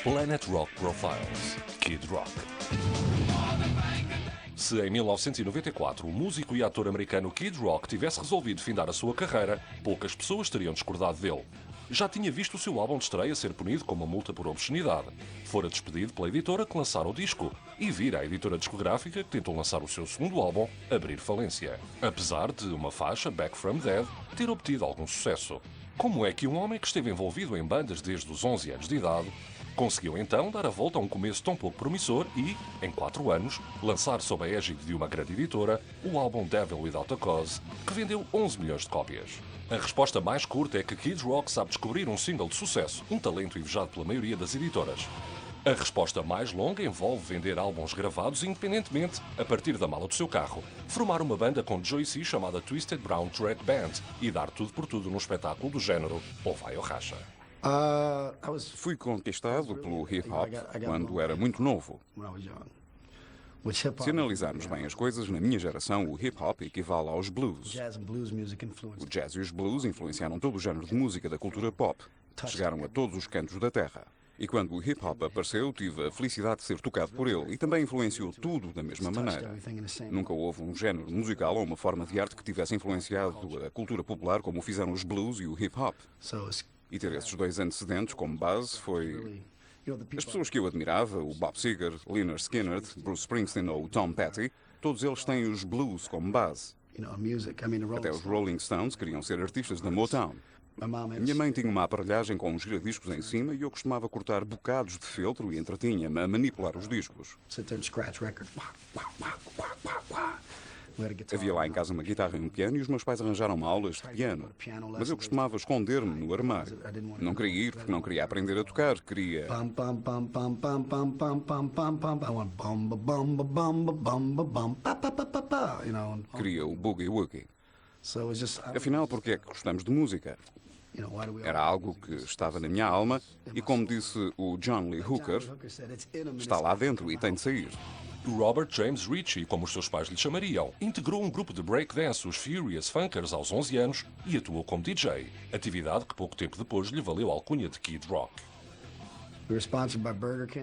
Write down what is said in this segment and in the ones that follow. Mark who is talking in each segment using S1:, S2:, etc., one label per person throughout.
S1: Planet Rock Profiles, Kid Rock. Se em 1994 o músico e ator americano Kid Rock tivesse resolvido findar a sua carreira, poucas pessoas teriam discordado dele. Já tinha visto o seu álbum de estreia ser punido com uma multa por obscenidade. Fora despedido pela editora que lançara o disco e vira a editora discográfica que tentou lançar o seu segundo álbum abrir falência. Apesar de uma faixa, Back From Dead, ter obtido algum sucesso. Como é que um homem que esteve envolvido em bandas desde os 11 anos de idade conseguiu então dar a volta a um começo tão pouco promissor e, em 4 anos, lançar sob a égide de uma grande editora o álbum Devil Without a Cause, que vendeu 11 milhões de cópias? A resposta mais curta é que Kid Rock sabe descobrir um single de sucesso, um talento invejado pela maioria das editoras. A resposta mais longa envolve vender álbuns gravados independentemente, a partir da mala do seu carro, formar uma banda com Joey C chamada Twisted Brown Track Band e dar tudo por tudo num espetáculo do género ou vai ou racha.
S2: Fui conquistado pelo hip-hop quando era muito novo. Se analisarmos bem as coisas, na minha geração, o hip-hop equivale aos blues. O jazz e os blues influenciaram todo o género de música da cultura pop. Chegaram a todos os cantos da terra. E quando o hip-hop apareceu, tive a felicidade de ser tocado por ele e também influenciou tudo da mesma maneira. Nunca houve um género musical ou uma forma de arte que tivesse influenciado a cultura popular como o fizeram os blues e o hip-hop. E ter esses dois antecedentes como base foi... As pessoas que eu admirava, o Bob Seger, Lynyrd Skynyrd, Bruce Springsteen ou Tom Petty, todos eles têm os blues como base. Até os Rolling Stones queriam ser artistas da Motown. Minha mãe tinha uma aparelhagem com uns giradiscos em cima e eu costumava cortar bocados de feltro e entretinha-me a manipular os discos. Havia lá em casa uma guitarra e um piano e os meus pais arranjaram-me aulas de piano. Mas eu costumava esconder-me no armário. Não queria ir porque não queria aprender a tocar, queria... Queria o boogie-woogie. Afinal, porque é que gostamos de música? Era algo que estava na minha alma e, como disse o John Lee Hooker, está lá dentro e tem de sair.
S1: Robert James Ritchie, como os seus pais lhe chamariam, integrou um grupo de breakdance, os Furious Funkers, aos 11 anos e atuou como DJ, atividade que pouco tempo depois lhe valeu a alcunha de Kid Rock.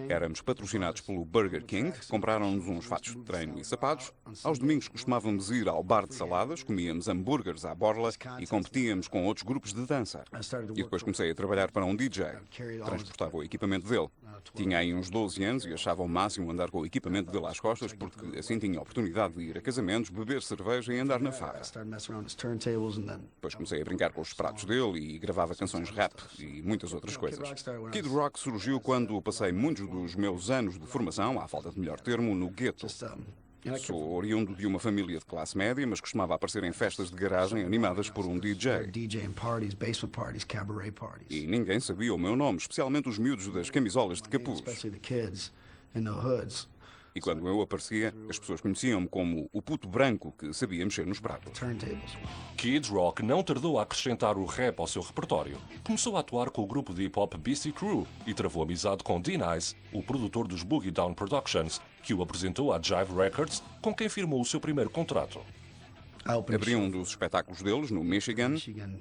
S2: Éramos patrocinados pelo Burger King, compraram-nos uns fatos de treino e sapatos. Aos domingos costumávamos ir ao bar de saladas, comíamos hambúrgueres à borla e competíamos com outros grupos de dança. E depois comecei a trabalhar para um DJ. Transportava o equipamento dele. Tinha aí uns 12 anos e achava o máximo andar com o equipamento dele às costas porque assim tinha a oportunidade de ir a casamentos, beber cerveja e andar na farra. Depois comecei a brincar com os pratos dele e gravava canções rap e muitas outras coisas. Kid Rock surgiu quando passei muitos dos meus anos de formação, à falta de melhor termo, no gueto. Sou oriundo de uma família de classe média, mas costumava aparecer em festas de garagem animadas por um DJ. E ninguém sabia o meu nome, especialmente os miúdos das camisolas de capuz. E quando eu aparecia, as pessoas conheciam-me como o puto branco que sabia mexer nos pratos.
S1: Kid Rock não tardou a acrescentar o rap ao seu repertório. Começou a atuar com o grupo de hip-hop BC Crew e travou amizade com D-Nice, o produtor dos Boogie Down Productions, que o apresentou à Jive Records, com quem firmou o seu primeiro contrato.
S2: Abri um dos espetáculos deles no Michigan,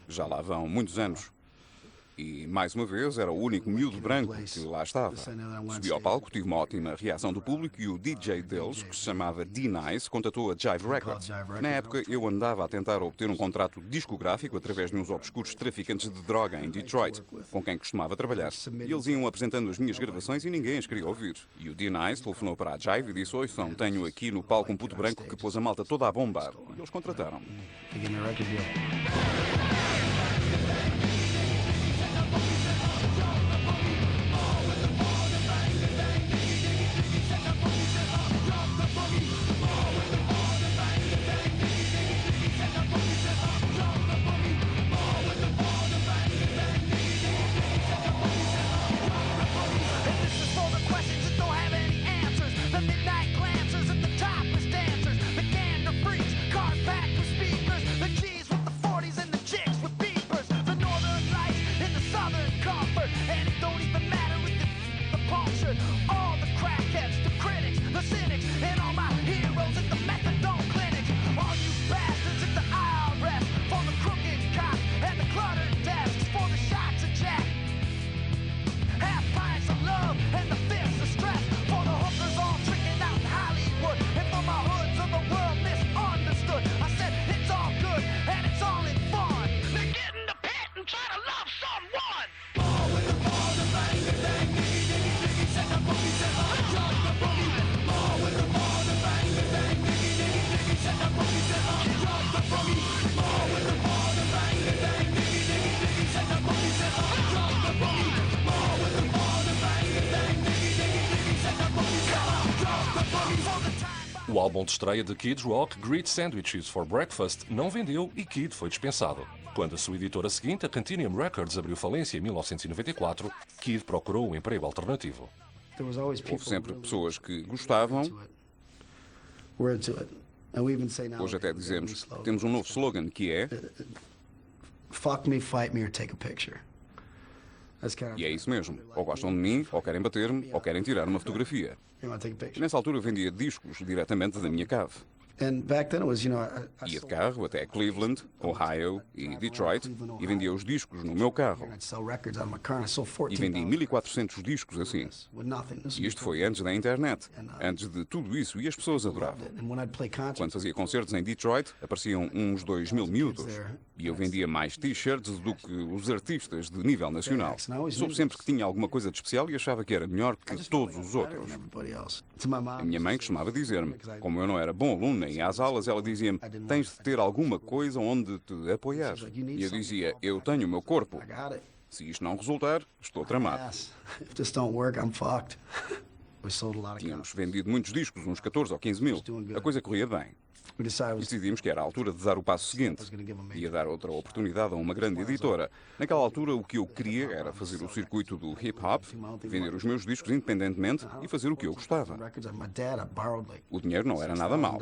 S2: já lá vão muitos anos. E, mais uma vez, era o único miúdo branco que lá estava. Subi ao palco, tive uma ótima reação do público e o DJ deles, que se chamava D-Nice, contatou a Jive Records. Na época, eu andava a tentar obter um contrato discográfico através de uns obscuros traficantes de droga em Detroit, com quem costumava trabalhar. E eles iam apresentando as minhas gravações e ninguém as queria ouvir. E o D-Nice telefonou para a Jive e disse: "Ouçam, tenho aqui no palco um puto branco que pôs a malta toda a bombar." E eles contrataram-me.
S3: Dancers, the gander freaks, cars packed with speakers, the G's with the 40s and the
S1: O álbum de estreia de Kid Rock, Great Sandwiches for Breakfast, não vendeu e Kid foi dispensado. Quando a sua editora seguinte, a Continuum Records, abriu falência em 1994, Kid procurou um emprego alternativo.
S2: Houve sempre pessoas que gostavam. Hoje até dizemos, temos um novo slogan que é
S3: Fuck me, fight me or take a picture.
S2: e é isso mesmo, ou gostam de mim, ou querem bater-me, ou querem tirar uma fotografia. Nessa altura eu vendia discos diretamente da minha cave. Ia de carro até Cleveland, Ohio e Detroit e vendia os discos no meu carro. E vendi 1.400 discos assim. E isto foi antes da internet, antes de tudo isso, e as pessoas adoravam. Quando fazia concertos em Detroit, apareciam uns 2.000 miúdos. E eu vendia mais t-shirts do que os artistas de nível nacional. Soube sempre que tinha alguma coisa de especial e achava que era melhor que todos os outros. A minha mãe costumava dizer-me, como eu não era bom aluno nem às aulas, ela dizia-me, tens de ter alguma coisa onde te apoiar. E eu dizia, eu tenho o meu corpo. Se isto não resultar, estou tramado. Tínhamos vendido muitos discos, uns 14 ou 15 mil. A coisa corria bem. E decidimos que era a altura de dar o passo seguinte. Ia dar outra oportunidade a uma grande editora. Naquela altura, o que eu queria era fazer o circuito do hip-hop, vender os meus discos independentemente e fazer o que eu gostava. O dinheiro não era nada mau.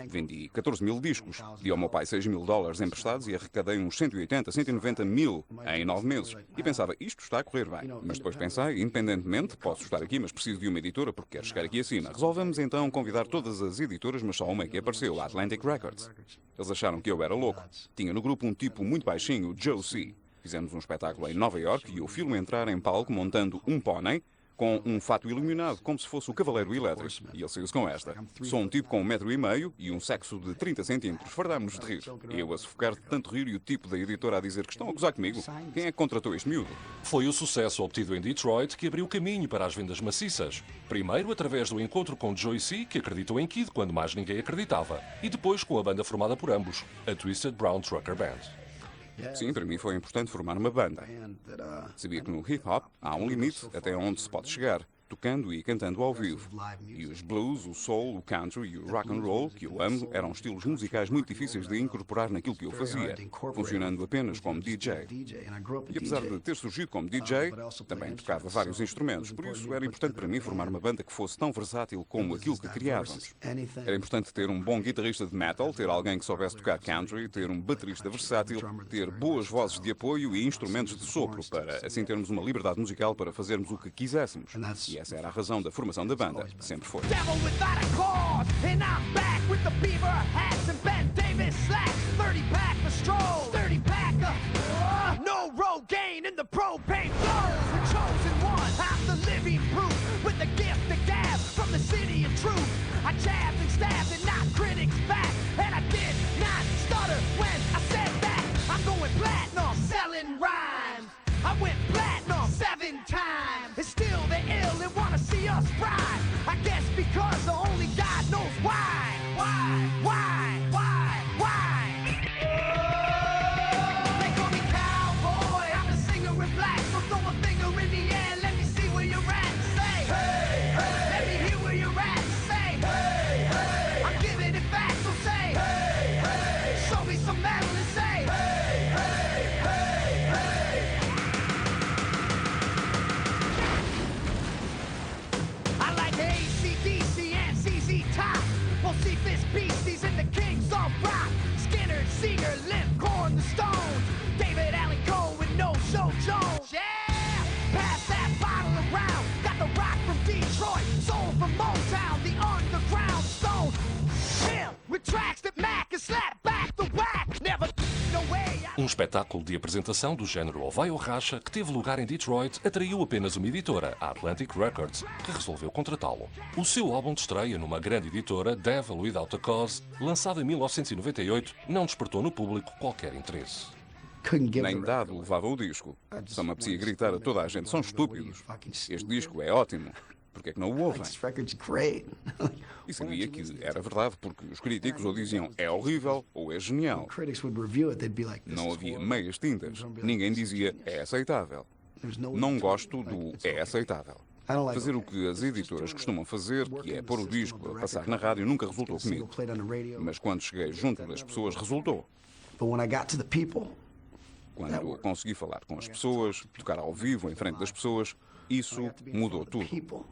S2: Vendi 14 mil discos, di ao meu pai $6.000 emprestados e arrecadei uns 180, 190 mil em 9 meses. E pensava, isto está a correr bem. Mas depois pensei, independentemente, posso estar aqui, mas preciso de uma editora porque quero chegar aqui acima. Resolvemos então convidar todas as editoras, mas só uma é que apareceu, a Atlantic Records. Eles acharam que eu era louco. Tinha no grupo um tipo muito baixinho, o Joe C. Fizemos um espetáculo em Nova York e eu filmo entrar em palco montando um pônei com um fato iluminado, como se fosse o Cavaleiro Elétrico. E ele saiu-se com esta. Sou um tipo com 1,5 m e um sexo de 30 centímetros. Fardámos de rir. Eu a sufocar de tanto rir e o tipo da editora a dizer que estão a gozar comigo. Quem é que contratou este miúdo?
S1: Foi o sucesso obtido em Detroit que abriu caminho para as vendas maciças. Primeiro através do encontro com Joe C, que acreditou em Kid quando mais ninguém acreditava. E depois com a banda formada por ambos, a Twisted Brown Trucker Band.
S2: Sim, para mim foi importante formar uma banda. Sabia que no hip-hop há um limite até onde se pode chegar, tocando e cantando ao vivo. E os blues, o soul, o country e o rock and roll, que eu amo, eram estilos musicais muito difíceis de incorporar naquilo que eu fazia, funcionando apenas como DJ. E apesar de ter surgido como DJ, também tocava vários instrumentos, por isso era importante para mim formar uma banda que fosse tão versátil como aquilo que criávamos. Era importante ter um bom guitarrista de metal, ter alguém que soubesse tocar country, ter um baterista versátil, ter boas vozes de apoio e instrumentos de sopro, para assim termos uma liberdade musical para fazermos o que quiséssemos. E essa era a razão da formação da banda, sempre foi.
S4: I went platinum 7 times. It's still the ill and wanna see us rise. I guess because only God knows why. They call me cowboy. I'm a singer in black. So throw a finger in the air. Let me see where you're at. Say, hey, hey. Let me hear where you're at. Say, hey, hey. I'm giving it back. So say, hey, hey. Show me some metal and say, hey, hey, hey, hey. I like AC/DC and ZZ Top. We'll see this Beasties and the Kings of Rock. Skinner, Seeger, Limp, Corn, the Stones. David Allen Coe with No Show Jones. Yeah! Pass that bottle around. Got the rock from Detroit, soul from Motown, the underground stone. Him with tracks that Mac and slap back the whack. Never no way.
S1: Um espetáculo de apresentação do género ou vai ou racha que teve lugar em Detroit atraiu apenas uma editora, a Atlantic Records, que resolveu contratá-lo. O seu álbum de estreia numa grande editora, Devil Without a Cause, lançado em 1998, não despertou no público qualquer interesse.
S2: Nem dado levava o disco. Só me apetecia gritar a toda a gente, são estúpidos. Este disco é ótimo. Porque é que não o ouvem? E sabia que era verdade, porque os críticos ou diziam é horrível ou é genial. Não havia meias tintas. Ninguém dizia é aceitável. Não gosto do é aceitável. Fazer o que as editoras costumam fazer, que é pôr o disco a passar na rádio, nunca resultou comigo. Mas quando cheguei junto das pessoas, resultou. Quando consegui falar com as pessoas, tocar ao vivo em frente das pessoas, isso mudou tudo.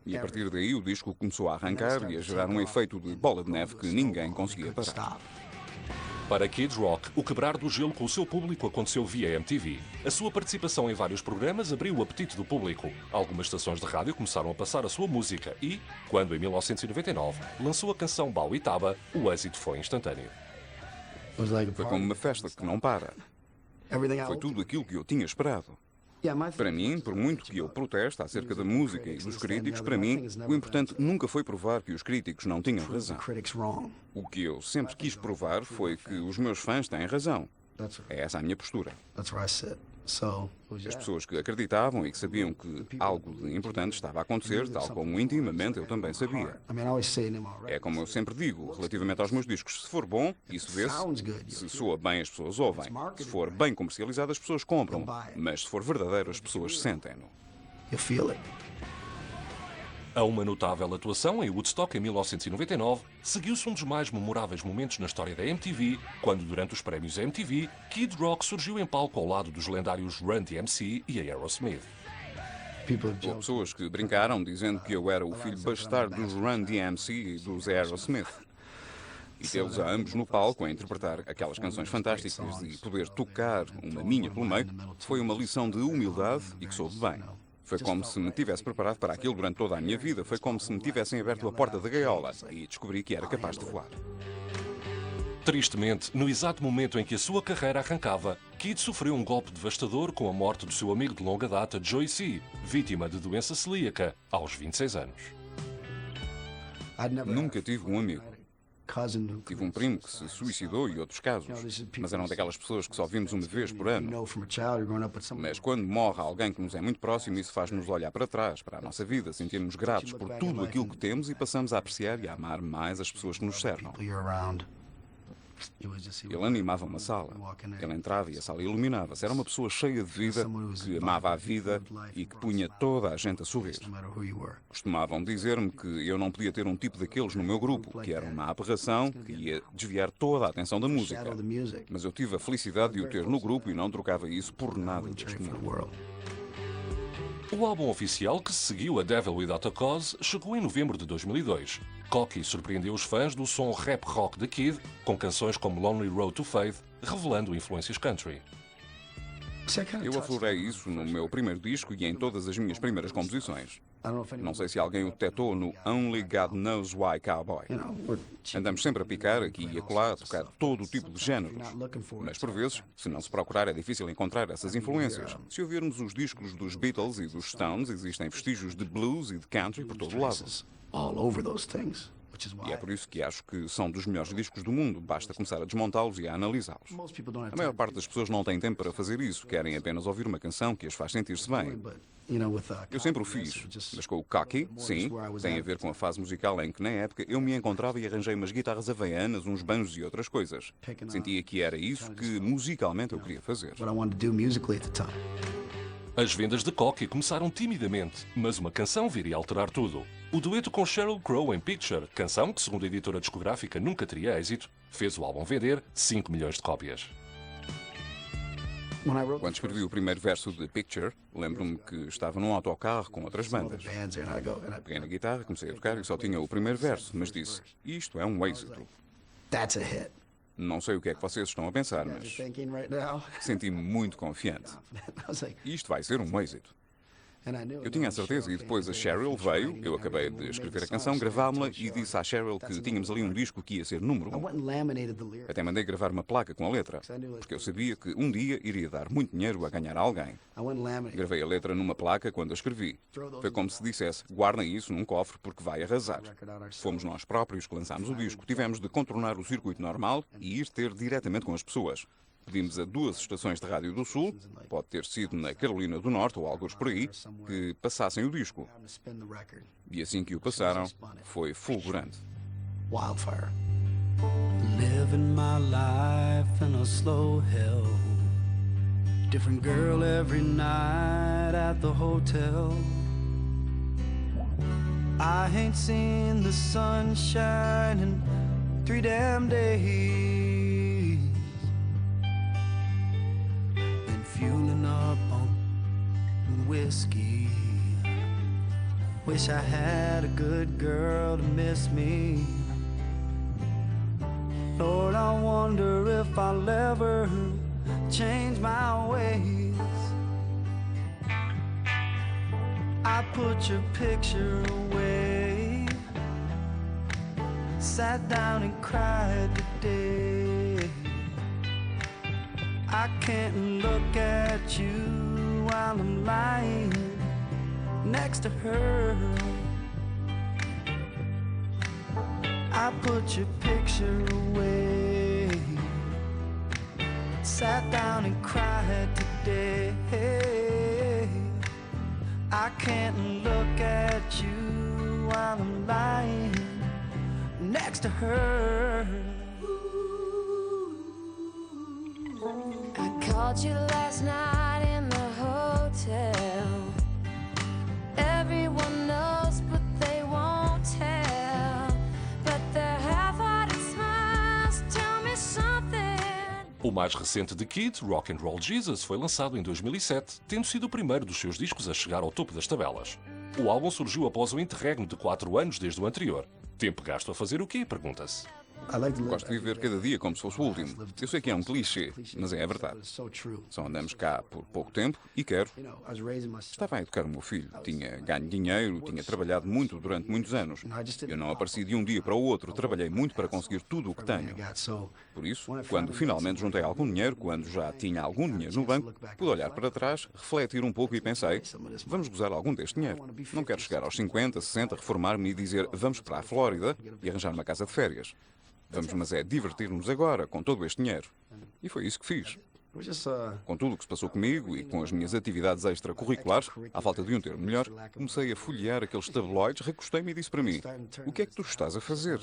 S2: E a partir daí o disco começou a arrancar e a gerar um efeito de bola de neve que ninguém conseguia parar.
S1: Para Kid Rock, o quebrar do gelo com o seu público aconteceu via MTV. A sua participação em vários programas abriu o apetite do público. Algumas estações de rádio começaram a passar a sua música e, quando em 1999 lançou a canção Bowie Taba, o êxito foi instantâneo.
S2: Foi como uma festa que não para. Foi tudo aquilo que eu tinha esperado. Para mim, por muito que eu proteste acerca da música e dos críticos, para mim, o importante nunca foi provar que os críticos não tinham razão. O que eu sempre quis provar foi que os meus fãs têm razão. É essa a minha postura. As pessoas que acreditavam e que sabiam que algo de importante estava a acontecer, tal como intimamente eu também sabia. É como eu sempre digo, relativamente aos meus discos, se for bom, isso vê-se. Se soa bem, as pessoas ouvem. Se for bem comercializado, as pessoas compram. Mas se for verdadeiro, as pessoas sentem-no.
S1: A uma notável atuação em Woodstock em 1999, seguiu-se um dos mais memoráveis momentos na história da MTV, quando, durante os prémios MTV, Kid Rock surgiu em palco ao lado dos lendários Run DMC e Aerosmith.
S2: Houve pessoas que brincaram dizendo que eu era o filho bastardo dos Run DMC e dos Aerosmith. E tê-los a ambos no palco a interpretar aquelas canções fantásticas e poder tocar uma minha pelo meio foi uma lição de humildade e que soube bem. Foi como se me tivesse preparado para aquilo durante toda a minha vida. Foi como se me tivessem aberto a porta da gaiola e descobri que era capaz de voar.
S1: Tristemente, no exato momento em que a sua carreira arrancava, Kid sofreu um golpe devastador com a morte do seu amigo de longa data, Joey C., vítima de doença celíaca, aos 26 anos.
S2: Nunca tive um amigo. Tive um primo que se suicidou e outros casos, mas eram daquelas pessoas que só vimos uma vez por ano. Mas quando morre alguém que nos é muito próximo, isso faz-nos olhar para trás, para a nossa vida, sentir-nos gratos por tudo aquilo que temos e passamos a apreciar e a amar mais as pessoas que nos cercam. Ele animava uma sala. Ele entrava e a sala iluminava-se. Era uma pessoa cheia de vida, que amava a vida e que punha toda a gente a sorrir. Costumavam dizer-me que eu não podia ter um tipo daqueles no meu grupo, que era uma aberração, que ia desviar toda a atenção da música. Mas eu tive a felicidade de o ter no grupo e não trocava isso por nada deste mundo.
S1: O álbum oficial que seguiu a Devil Without a Cause chegou em novembro de 2002. Cocky surpreendeu os fãs do som rap rock de Kid, com canções como Lonely Road to Faith, revelando influências country.
S2: Eu aflorei isso no meu primeiro disco e em todas as minhas primeiras composições. Não sei se alguém o detectou no Only God Knows Why Cowboy. Andamos sempre a picar aqui e acolá, a tocar todo o tipo de géneros. Mas por vezes, se não se procurar, é difícil encontrar essas influências. Se ouvirmos os discos dos Beatles e dos Stones, existem vestígios de blues e de country por todo o lado. E é por isso que acho que são dos melhores discos do mundo. Basta começar a desmontá-los e a analisá-los. A maior parte das pessoas não tem tempo para fazer isso. Querem apenas ouvir uma canção que as faz sentir-se bem. Eu sempre o fiz, mas com o Cocky, sim, tem a ver com a fase musical em que, na época, eu me encontrava e arranjei umas guitarras havaianas, uns banjos e outras coisas. Sentia que era isso que, musicalmente, eu queria fazer.
S1: As vendas de Cocky começaram timidamente, mas uma canção viria a alterar tudo. O dueto com Sheryl Crow em Picture, canção que, segundo a editora discográfica, nunca teria êxito, fez o álbum vender 5 milhões de cópias.
S2: Quando escrevi o primeiro verso de Picture, lembro-me que estava num autocarro com outras bandas. Peguei na guitarra, comecei a tocar e só tinha o primeiro verso, mas disse, isto é um êxito. Não sei o que é que vocês estão a pensar, mas senti-me muito confiante. Isto vai ser um êxito. Eu tinha a certeza e depois a Sheryl veio, eu acabei de escrever a canção, gravámos-la e disse à Sheryl que tínhamos ali um disco que ia ser número 1. Até mandei gravar uma placa com a letra, porque eu sabia que um dia iria dar muito dinheiro a ganhar a alguém. Gravei a letra numa placa quando a escrevi. Foi como se dissesse, guardem isso num cofre porque vai arrasar. Fomos nós próprios que lançámos o disco, tivemos de contornar o circuito normal e ir ter diretamente com as pessoas. Pedimos a 2 estações de rádio do Sul, pode ter sido na Carolina do Norte ou alguns por aí, que passassem o disco. E assim que o passaram, foi fulgurante.
S4: Wildfire. Living my life in a slow hell. Different girl every night
S3: night at the hotel. I ain't seen the sunshine in 3 damn days. Been fueling up on whiskey. Wish I had a good girl to miss me. Lord, I wonder if I'll ever change my ways. I put your picture away, sat down and cried today. I can't look at you while I'm lying next to her. I put your picture away, sat down and cried today. I can't look at you while I'm lying next to her.
S5: I called you last night in the hotel. Everyone knows, but they won't tell. But their half-hearted smiles tell me something.
S1: O mais recente de Kid, Rock and Roll Jesus, foi lançado em 2007, tendo sido o primeiro dos seus discos a chegar ao topo das tabelas. O álbum surgiu após o interregno de 4 anos desde o anterior. Tempo gasto a fazer o quê? Pergunta-se.
S2: Gosto de viver cada dia como se fosse o último. Eu sei que é um clichê, mas é a verdade. Só andamos cá por pouco tempo e quero. Estava a educar o meu filho. Tinha ganho dinheiro, tinha trabalhado muito durante muitos anos. Eu não apareci de um dia para o outro. Trabalhei muito para conseguir tudo o que tenho. Por isso, quando finalmente juntei algum dinheiro, quando já tinha algum dinheiro no banco, pude olhar para trás, refletir um pouco e pensei, vamos gozar algum deste dinheiro. Não quero chegar aos 50, 60, reformar-me e dizer, vamos para a Flórida e arranjar uma casa de férias. Vamos, mas é divertir-nos agora com todo este dinheiro. E foi isso que fiz. Com tudo o que se passou comigo e com as minhas atividades extracurriculares, à falta de um termo melhor, comecei a folhear aqueles tabloides, recostei-me e disse para mim, o que é que tu estás a fazer?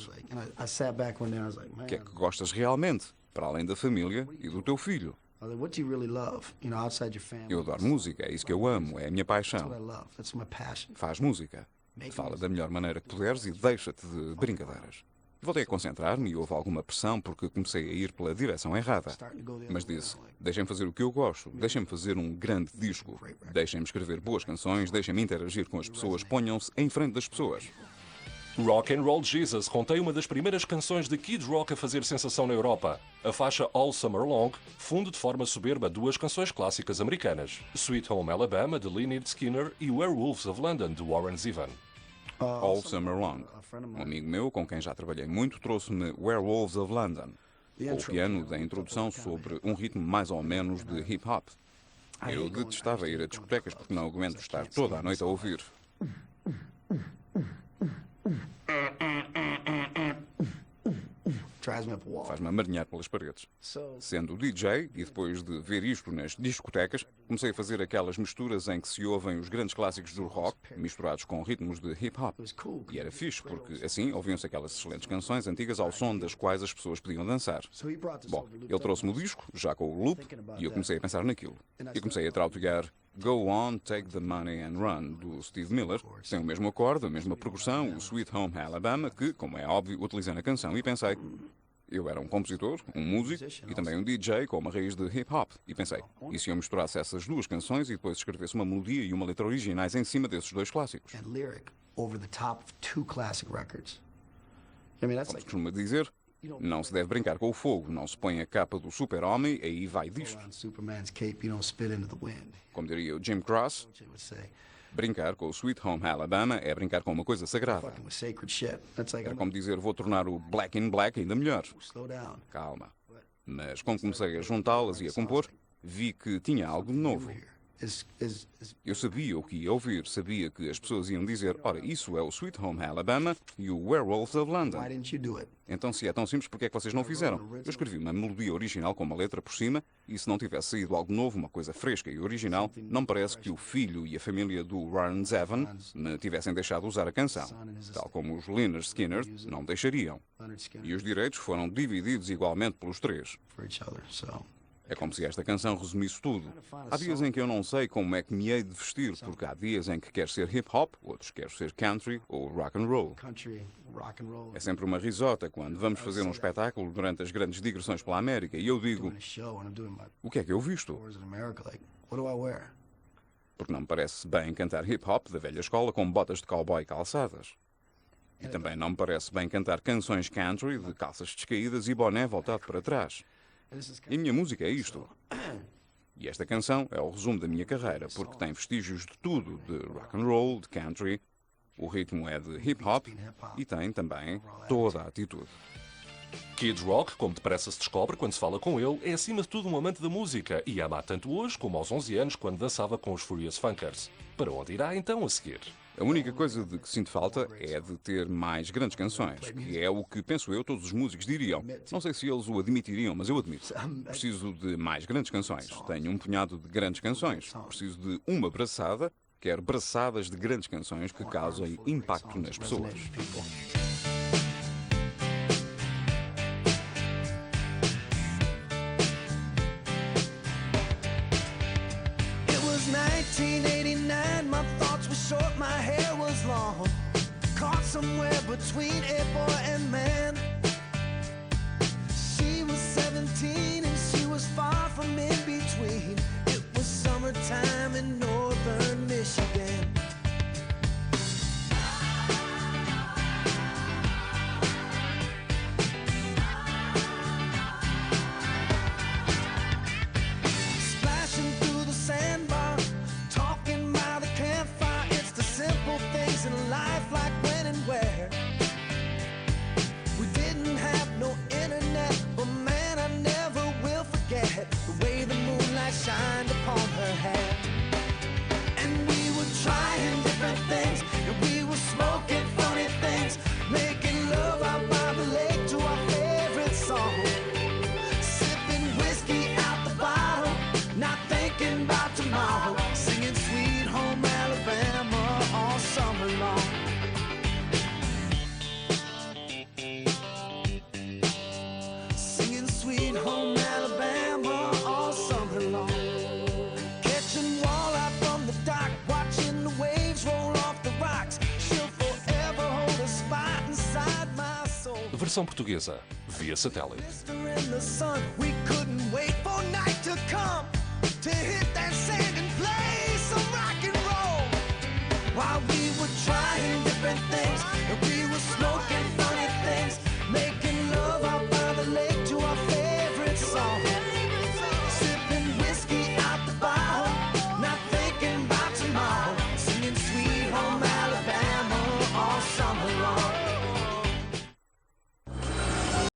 S2: O que é que gostas realmente, para além da família e do teu filho? Eu adoro música, é isso que eu amo, é a minha paixão. Faz música. Fala da melhor maneira que puderes e deixa-te de brincadeiras. Voltei a concentrar-me e houve alguma pressão porque comecei a ir pela direção errada. Mas disse, deixem-me fazer o que eu gosto, deixem-me fazer um grande disco, deixem-me escrever boas canções, deixem-me interagir com as pessoas, ponham-se em frente das pessoas.
S1: Rock and Roll Jesus contém uma das primeiras canções de Kid Rock a fazer sensação na Europa. A faixa All Summer Long funde de forma soberba 2 canções clássicas americanas, Sweet Home Alabama, de Lynyrd Skynyrd, e Werewolves of London, de Warren Zevon.
S2: All Summer Long. Um amigo meu, com quem já trabalhei muito, trouxe-me Werewolves of London, o piano da introdução sobre um ritmo mais ou menos de hip-hop. Eu detestava ir a discotecas porque não aguento estar toda a noite a ouvir. Faz-me amarinhar pelas paredes. Sendo DJ, e depois de ver isto nas discotecas, comecei a fazer aquelas misturas em que se ouvem os grandes clássicos do rock, misturados com ritmos de hip-hop. E era fixe, porque assim ouviam-se aquelas excelentes canções antigas ao som das quais as pessoas podiam dançar. Bom, ele trouxe-me o disco, já com o loop, e eu comecei a pensar naquilo. E comecei a trautear Go On, Take the Money and Run, do Steve Miller. Tem o mesmo acorde, a mesma progressão, o Sweet Home Alabama, que, como é óbvio, utilizei na canção, e pensei... Eu era um compositor, um músico e também um DJ com uma raiz de hip-hop. E pensei, e se eu misturasse essas 2 canções e depois escrevesse uma melodia e uma letra originais em cima desses 2 clássicos? Como se costuma dizer, não se deve brincar com o fogo, não se põe a capa do super-homem, aí vai disto. Como diria o Jim Cross, brincar com o Sweet Home Alabama é brincar com uma coisa sagrada. Era como dizer, vou tornar o Black in Black ainda melhor. Calma. Mas quando comecei a juntá-las e a compor, vi que tinha algo de novo. Eu sabia o que ia ouvir, sabia que as pessoas iam dizer, ora, isso é o Sweet Home Alabama e o Werewolves of London. Então, se é tão simples, por que é que vocês não fizeram? Eu escrevi uma melodia original com uma letra por cima e se não tivesse saído algo novo, uma coisa fresca e original, não parece que o filho e a família do Warren Zevon me tivessem deixado usar a canção, tal como os Lynyrd Skynyrd não deixariam. E os direitos foram divididos igualmente pelos 3. É como se esta canção resumisse tudo. Há dias em que eu não sei como é que me hei de vestir, porque há dias em que quero ser hip-hop, outros quero ser country ou rock and roll. É sempre uma risota quando vamos fazer um espetáculo durante as grandes digressões pela América e eu digo: o que é que eu visto? Porque não me parece bem cantar hip-hop da velha escola com botas de cowboy calçadas. E também não me parece bem cantar canções country de calças descaídas e boné voltado para trás. E a minha música é isto. E esta canção é o resumo da minha carreira, porque tem vestígios de tudo, de rock and roll, de country, o ritmo é de hip-hop e tem também toda a atitude.
S1: Kid Rock, como depressa se descobre quando se fala com ele, é acima de tudo um amante da música e ama tanto hoje como aos 11 anos quando dançava com os Furious Funkers. Para onde irá então a seguir?
S2: A única coisa de que sinto falta é de ter mais grandes canções, que é o que, penso eu, todos os músicos diriam. Não sei se eles o admitiriam, mas eu admito. Preciso de mais grandes canções. Tenho um punhado de grandes canções. Preciso de uma braçada, quero braçadas de grandes canções que causem impacto nas pessoas.
S3: It was 1989, my thoughts were short, my hair was long. Caught somewhere between a boy and man. She was 17 and she was far from in between. It was summertime in northern Michigan. Splashing through the sandbar, talking by the campfire. It's the simple things in life, like when and where. We didn't have no internet, but man, I never will forget the way the moonlight shined upon her hair. And we were trying different things, and we were smoking funny things, making love out by the lake to our favorite song. Sipping whiskey out the bottle, not thinking about tomorrow, singing Sweet Home Alabama all summer long. Singing Sweet Home Alabama all summer long. Catching walleye from the dock, watching the waves roll off the rocks. She'll forever hold a spot inside my soul.
S1: Versão portuguesa, via satélite.
S3: Blister in the sun, we couldn't wait for night to come to hit that sand and play some rock and roll while we